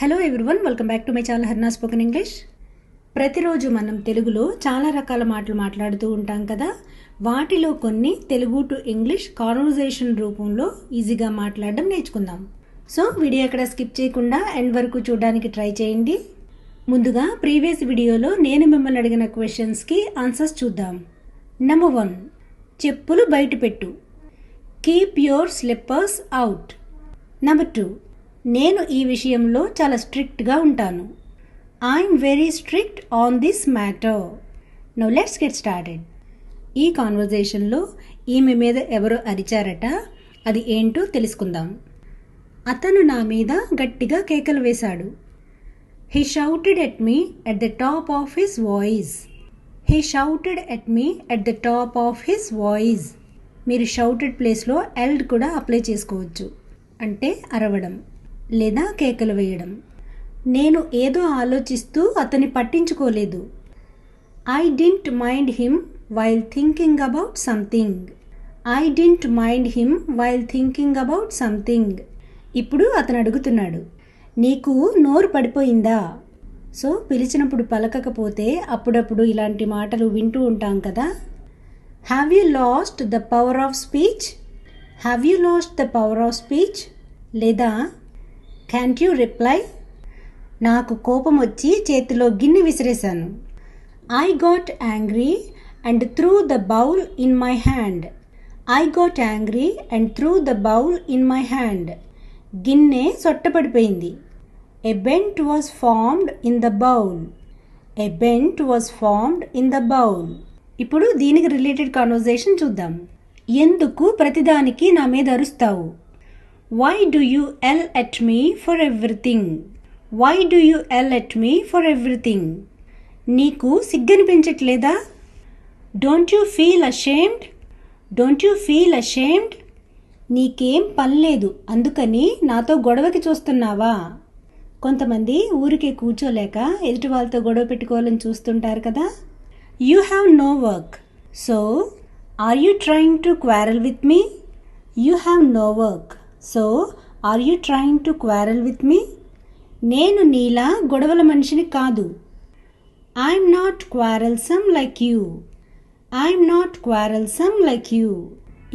Hello everyone, welcome back to my channel Harna spoken English. ప్రతిరోజు మనం తెలుగులో చాలా రకాల మాటలు మాట్లాడుతూ ఉంటాం కదా. వాటిలో కొన్ని తెలుగు టు ఇంగ్లీష్ కాన్వర్జేషన్ రూపంలో ఈజీగా మాట్లాడడం నేర్చుకుందాం. సో వీడియో ఎక్కడ స్కిప్ చేయకుండా ఎండ్ వరకు చూడడానికి ట్రై చేయండి. ముందుగా ప్రీవియస్ వీడియోలో నేను మిమ్మల్ని అడిగిన క్వశ్చన్స్కి ఆన్సర్స్ చూద్దాం. నెంబర్ 1, చెప్పులు బయట పెట్టు. Keep your slippers out. Number 2, నేను ఈ విషయంలో చాలా స్ట్రిక్ట్గా ఉంటాను. I'm very strict on this matter. Now let's get started. ఈ కాన్వర్జేషన్లో ఈమె మీద ఎవరో అరిచారట, అది ఏంటో తెలుసుకుందాం. అతను నా మీద గట్టిగా కేకలు వేశాడు. He shouted at me at the top of his voice. He shouted at me at the top of his voice. మీరు షౌటెడ్ ప్లేస్లో ఎల్డ్ కూడా అప్లై చేసుకోవచ్చు, అంటే అరవడం లేదా కేకలు వేయడం. నేను ఏదో ఆలోచిస్తూ అతన్ని పట్టించుకోలేదు. I didn't mind him while thinking about something. I didn't mind him while thinking about something. ఇప్పుడు అతను అడుగుతున్నాడు, నీకు నోరు పడిపోయిందా? సో పిలిచినప్పుడు పలకకపోతే అప్పుడప్పుడు ఇలాంటి మాటలు వింటూ ఉంటాం కదా. Have you lost the power of speech? Have you lost the power of speech? లేదా క్యాంట్ యూ రిప్లై? నాకు కోపం వచ్చి చేతిలో గిన్నె విసిరేశాను. I got angry and threw the bowl in my hand. I got angry and threw the bowl in my hand. గిన్నె సొట్టపడిపోయింది. A bent was formed in the bowl. A bent was formed in the bowl. ఇప్పుడు దీనికి related conversation చూద్దాం. ఎందుకు ప్రతిదానికి నా మీద అరుస్తావు? Why do you yell at me for everything? Why do you yell at me for everything? నీకు సిగ్గనిపించట్లేదా? Don't you feel ashamed? Don't you feel ashamed? నీకేం పనిలేదు అందుకని నాతో గొడవకి చూస్తున్నావా? కొంతమంది ఊరికే కూర్చోలేక ఎదుటి వాళ్ళతో గొడవ పెట్టుకోవాలని చూస్తుంటారు కదా. You have no work. So, are you trying to quarrel with me? You have no work. So are you trying to quarrel with me? నేను నీలా గొడవల మనిషిని కాదు. I'm not quarrelsome like you. I'm not quarrelsome like you.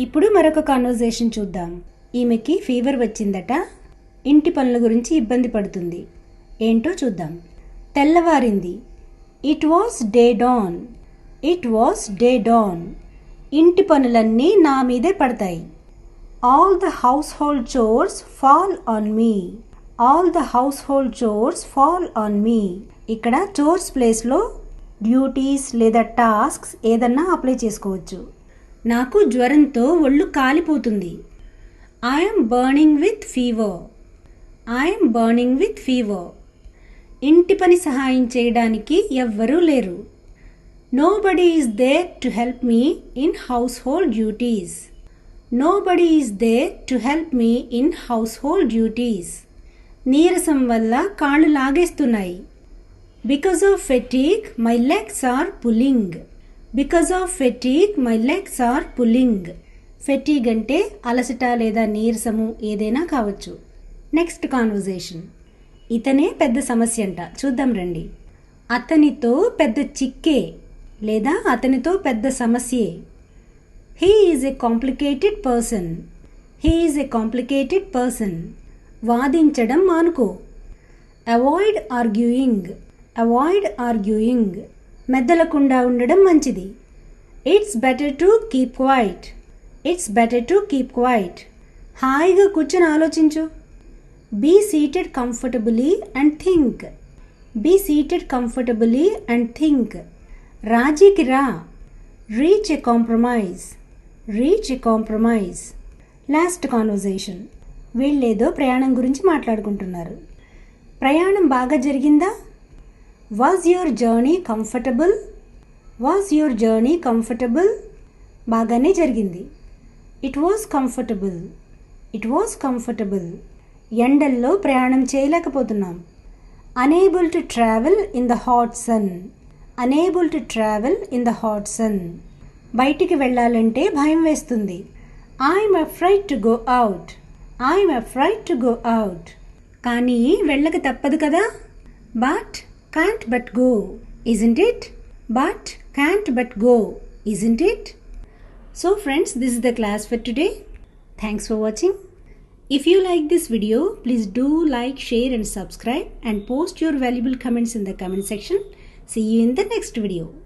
ఇప్పుడు మరొక conversation చూద్దాం. ఈమెకి fever వచ్చిందట. ఇంటి పనుల గురించి ఇబ్బంది పడుతుంది. ఏంటో చూద్దాం. తెల్లవారింది. It was day dawn. It was day dawn. ఇంటి పనులన్నీ నా మీదే పడతాయి. All the household chores fall on me. All the household chores fall on me. ఇక్కడ chores ప్లేస్లో డ్యూటీస్ లేదా టాస్క్స్ ఏదన్నా అప్లై చేసుకోవచ్చు. నాకు జ్వరంతో ఒళ్ళు కాలిపోతుంది. I'm burning with fever. I'm burning with fever. ఇంటి పని సహాయం చేయడానికి ఎవ్వరూ లేరు. Nobody is there to help me in household duties. Nobody is there to help me in household duties. నీరసం వల్ల కాళ్ళు లాగేస్తున్నాయి. Because of fatigue, my legs are pulling. Because of fatigue, my legs are pulling. Fatigue అంటే అలసట లేదా నీరసము ఏదైనా కావచ్చు. Next conversation. ఇతనే పెద్ద సమస్య అంట. చూద్దాం రండి. అతనితో పెద్ద చిక్కే లేదా అతనితో పెద్ద సమస్యే. He is a complicated person. He is a complicated person. వాదించడం మానుకో. Avoid arguing. Avoid arguing. మెద్దలకుండా ఉండడం మంచిది. It's better to keep quiet. It's better to keep quiet. హాయిగా కూర్చొని ఆలోచించు. Be seated comfortably and think. Be seated comfortably and think. రాజీకి రా. Reach a compromise. Reach a compromise. Last conversation. వీళ్ళేదో ప్రయాణం గురించి మాట్లాడుకుంటున్నారు. ప్రయాణం బాగా జరిగిందా? Was your journey comfortable? Was your journey comfortable? బాగానే జరిగింది. It was comfortable. It was comfortable. ఎండల్లో ప్రయాణం చేయలేకపోతున్నాం. Unable to travel in the hot sun. Unable to travel in the hot sun. బయటికి వెళ్ళాలంటే భయం వేస్తుంది. I'm afraid to go out. I'm afraid to go out. కానీ వెళ్ళక తప్పదు కదా. But can't but go, isn't it? But can't but go, isn't it? So friends, this is the class for today. Thanks for watching. If you like this video, please do like, share and subscribe and post your valuable comments in the comment section. See you in the next video.